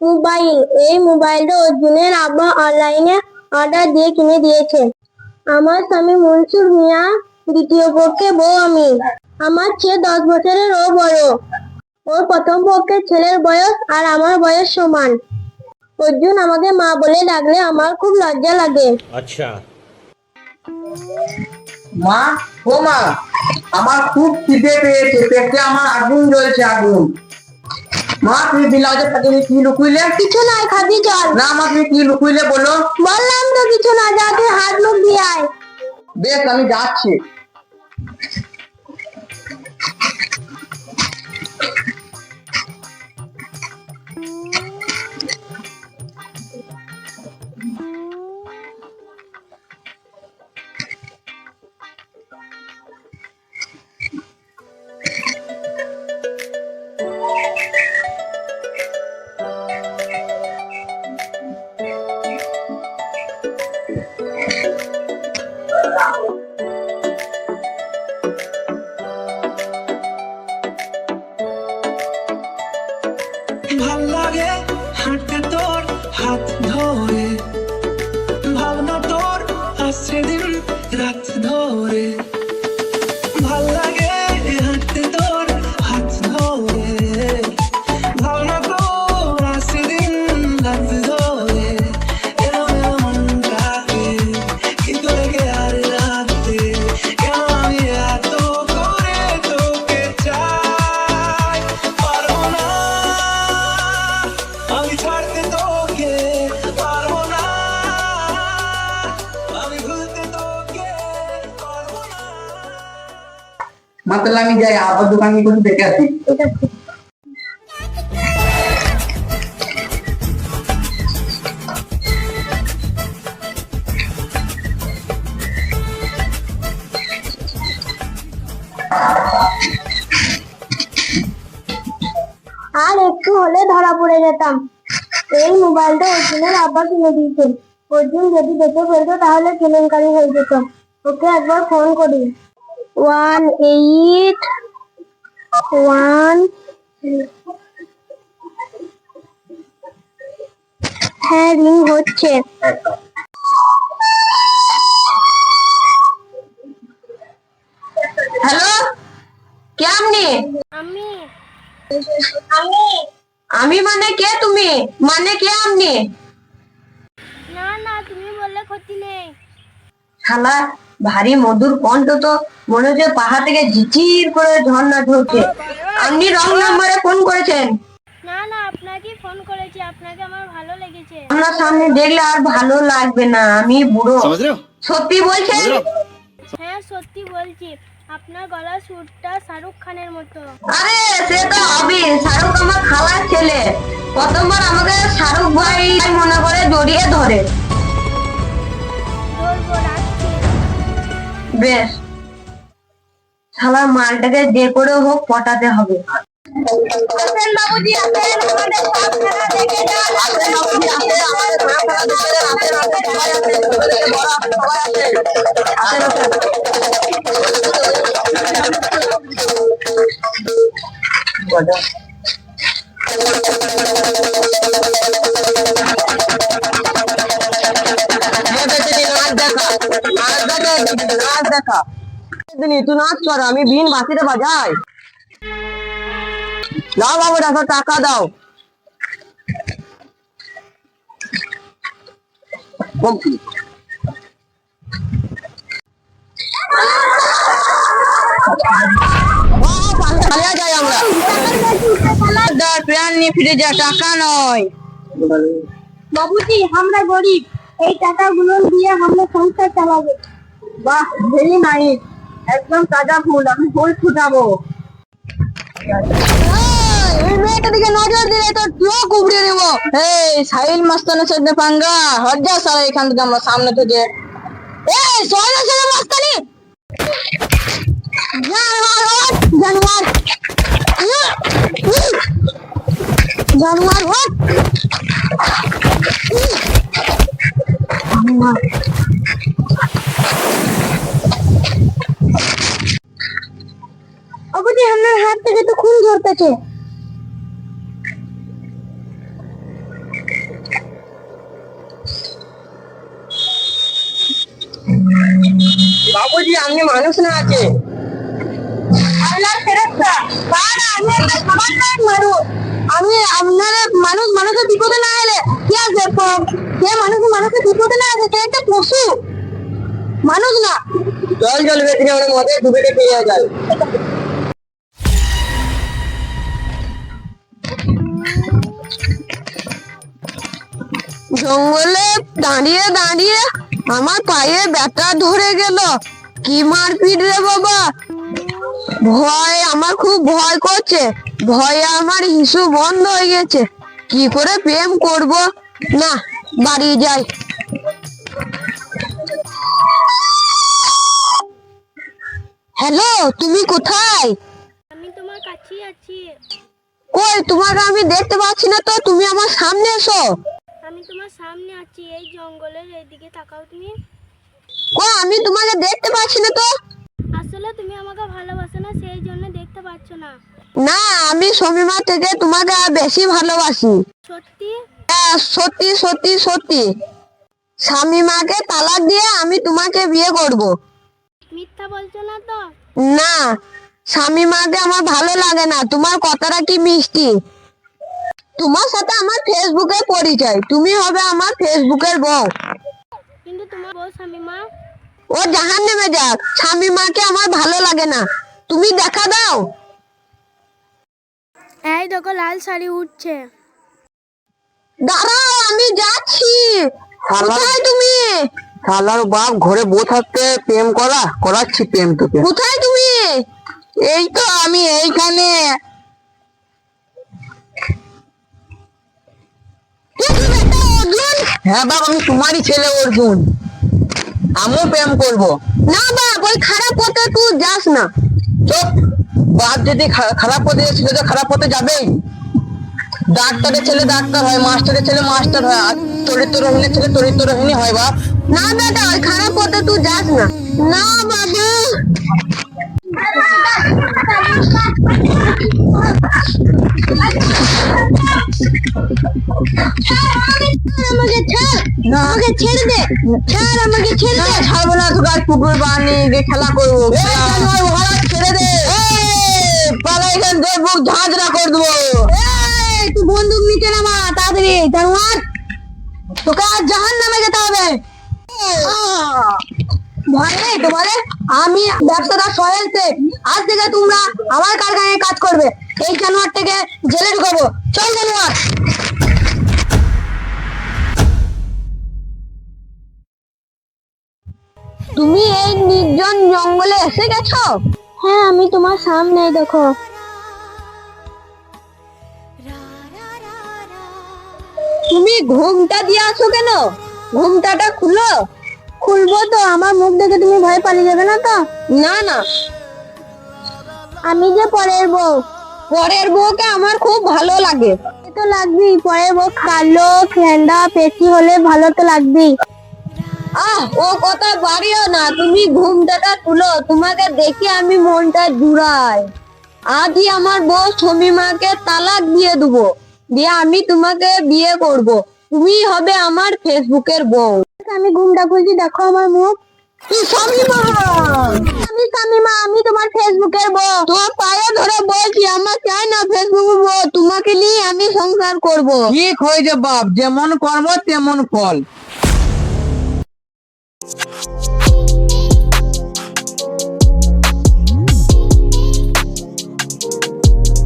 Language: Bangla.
মোবাইল, এই মোবাইলটা অর্জুনের আব্বা অনলাইনে অর্ডার দিয়ে কিনে দিয়েছে। আমার স্বামী মনসুর মিয়া, দ্বিতীয় পক্ষে বউ আমি। আমার চেয়ে 10 বছরের ও বড়। ওর প্রথম পক্ষের ছেলের বয়স আর আমার বয়স সমান। অর্জুন আমাকে মা বলে ডাকলে আমার খুব লজ্জা লাগে। আচ্ছা মা, ও মা, আমার খুব খিদে পেয়েছে, পেটে আমার আগুন জ্বলছে, আগুন। মা, তুমি ব্লাউজের সাথে কি লুকুইলে? কিছু নয়, খাবি চল। না মা, তুমি কি লুকুইলে বলো? বললাম তো কিছু না, যা তুই হাত মুখ দিয়ে আয়। বেশ, আমি যাচ্ছি। ভাল লাগে হাঁটতে তোর হাত ধরে, ভাবনা তোর আসছে দিন রাত ধরে। ভাল লাগে হাঁটতে তোর হাত ধরে, ভাবনা তোর আসছে দিন রাত ধরে। এরম মনটাকে কি করে গে আর রাতে, কেন আমি এত করে তোকে চাই। পারবো না আমি ছাড়তে তোকে, পারবো না আমি ভুলতে তোকে, পারবো না। মা, তাহলে আমি যাই, আবার দোকানে কিছু দেখে আসি। ঠিক আছে। আর একটু হলে ধরা পড়ে যেতাম। এই মোবাইলটা অর্জুনের আব্বা কিনে দিয়েছে। অর্জুন যদি দেখে ফেলতো তাহলে কেলেঙ্কারি হয়ে যেত। ওকে একবার ফোন করি। 181। হ্যাঁ, রিং হচ্ছে। হ্যালো, কে আপনি? আমি আমি মানে কে? তুমি মানে কে আপনি? না না, তুমি বললে ক্ষতি নেই। শালা, ভারী মধুর কণ্ঠ তো, মনে হচ্ছে পাহাড় থেকে ঝিচির করে ঝর্ণা ঝরছে। আপনি রং নাম্বারে ফোন করেছেন। না না, আপনাকে ফোন করেছি, আপনাকে আমার ভালো লেগেছে। আপনার সামনে দেখলে আর ভালো লাগবে না, আমি বুড়ো। সত্যি বলছেন? হ্যাঁ, সত্যি বলছি। আপনার গলার সুরটা শাহরুখ খানের মতো। আরে সে তো হবে, শাহরুখ আমার খালার ছেলে। প্রথমবার আমাকে শাহরুখ ভাই মনে করে জড়িয়ে ধরে। ধরবো, রাখছি। বেশ, শালার মালটাকে যে করে হোক পটাতে হবে। বাবুজি আসেন, আমাদের সব খেলা দেখে যান। আসেন বাবুজি, আসেন, আমাদের সব খেলা দেখে যান। আসেন, আসেন, সবাই আসেন, ছোট থেকে বড়, সবাই আসেন। আসেন, আসেন। বাজা। নাচ দেখা। তুই নাচ কর, আমি বিন বাঁশিতে বাজাই। দাও বাবু, দেখো টাকা দাও। যাই আমরা প্যান নিয়ে ফিরে যা, টাকা নয়। বাবুজি, আমরা গরিব, এই টাকাগুলো দিয়ে আমরা সংসার চালাবো। বাহ, ভেরি নাইস, একদম তাজা ফুল, আমি ফুল ফুটাবো। এই মেয়েটা দিকে নজর দিলে তোর চোখ উবড়ে দেবো। এই সাহিল মাস্তানের সাথে পাঙ্গা, হট যা সারা এখান থেকে, আমার সামনে থেকে। এই সোহেলের সাথে মাস্তানি, জানোয়ার জানোয়ার হট। আমার হাত থেকে তো খুন ঝরতেছে। বাবুজি আপনি মানুষ না আছে? আল্লাহ ফেরেশতা, বাবা আমি একটা সাধারণ মানুষ। আমি আপনাদের মানুষের বিপদে না এলে কি আছে? যে মানুষের বিপদে না আছে সে একটা পশু, মানুষ না। জল বেশি আমরা মধ্যে ডুবে পেয়ে যায়। জঙ্গলে দাঁড়িয়ে দাঁড়িয়ে আমার পায়ে ব্যথা ধরে গেল। কি মারপিট রে বাবা! আমার খুব ভয় করছে। ভয়ে আমার হিসু বন্ধ হয়ে গেছে। কি করে প্রেম করব? না, বাড়ি যাই। হ্যালো, তুমি কোথায়? আমি তোমার কাছেই আছি। কই তোমাকে আমি দেখতে পাচ্ছি না তো, তুমি আমার সামনে এসো। আমি তোমার সামনে আছি, এই জঙ্গলের এইদিকে তাকাও তুমি। আমি তোমাকে দেখতে পাচ্ছি না তো। আসলে তুমি আমাকে ভালোবাসো না, সেই জন্য দেখতে পাচ্ছ না। না, আমি সমীমা থেকে তোমাকে বেশি ভালোবাসি। সত্যি? হ্যাঁ, সত্যি সত্যি সত্যি। শামিমাকে তালাক দিয়ে আমি তোমাকে বিয়ে করব। মিথ্যা বলছো না তো? না, শামিমাকে আমার ভালো লাগে না। তোমার কথাটা কি মিষ্টি। তোমার সাথে আমার ফেসবুকে পরিচয়, তুমি হবে আমার ফেসবুকের বউ। কিন্তু তোমার বউ শামিমা। ও জাহান্নামে যাক, শামিমাকে আমার ভালো লাগে না। তুমি দেখা দাও। এই দেখো লাল শাড়ি উঠছে। দাঁড়াও, আমি যাচ্ছি। কোথায় তুমি? শালার বাপ ঘরে বউ থাকতে প্রেম করাচ্ছি প্রেম তোকে। কোথায় তুমি? এই তো আমি এইখানে। হ্যাঁ বাপ, আমি তোমারই ছেলে অর্জুন। আমিও প্রেম করব। না বাপ, ওই খারাপ পথে তুই যাস না। চুপ! বাপ যদি খারাপ পথে ছিল তো খারাপ পথে যাবেই। ডাক্তারের ছেলে ডাক্তার হয়, মাস্টারের ছেলে মাস্টার হয়, আর চরিত্রহীনের ছেলে চরিত্রহীনই হয় বাপ। না দাদা, ওই খারাপ পথে তুই যাস না। না বাবা। আমাকে ছাড়, আমাকে ছেড়ে দে। ছাড়, আমাকে ছেড়ে দে। ছাড়বো না তোকে, আর পুকুর বানিয়ে গিয়ে খেলা করবো। ছেড়ে দে। পালাই গান দেখবো, ঝাঁঝরা করে দেবো। তুই বন্দুক নিচে নামা তাড়াতাড়ি, জানোয়ার। তোকে আজ জাহান্নামে যেতে হবে। ভয় নেই তোমাদের? আমি ব্যবসাদার সোহেল শেখ। আজ থেকে তোমরা আমার কারখানায় কাজ করবে। এই জানোয়ারটাকে জেলে ঢুকাবো। চল জানোয়ার। তুমি এই নির্জন জঙ্গলে এসে গেছো? হ্যাঁ, আমি তোমার সামনে, দেখো। তুমি ঘুমটা দিয়ে আসো কেন? ঘুমটাটা খুলো। খুলবো তো, আমার মুখ দেখে তুমি ভয় পালিয়ে যাবে না তো? না না, আমি যে পরের বউ। পরের বউকে আমার খুব ভালো লাগে। তো লাগবেই, পরের বউ কালো খেন্ডা পেঁচি হলে ভালো তো লাগবেই। ও কথা বাড়িও না, তুমি ঘুমটাটা তুলো। তোমাকে দেখে আমি মনটা জুড়াই। আজই আমার বউ সমীমাকে তালাক দিয়ে দেবো, দিয়ে আমি তোমাকে বিয়ে করব। তুমি হবে আমার ফেসবুকের বউ। আমি ঘুমটা খুলছি, দেখো আমার মুখ। আমি শামিমা, আমি তোমার ফেসবুকের বউ। তোমার পায়ে ধরে বলছি, আমার চাই না ফেসবুকের বউ। তোমাকে নিয়ে আমি সংসার করব। ঠিক হয়েছে বাপ, যেমন কর্ম তেমন ফল।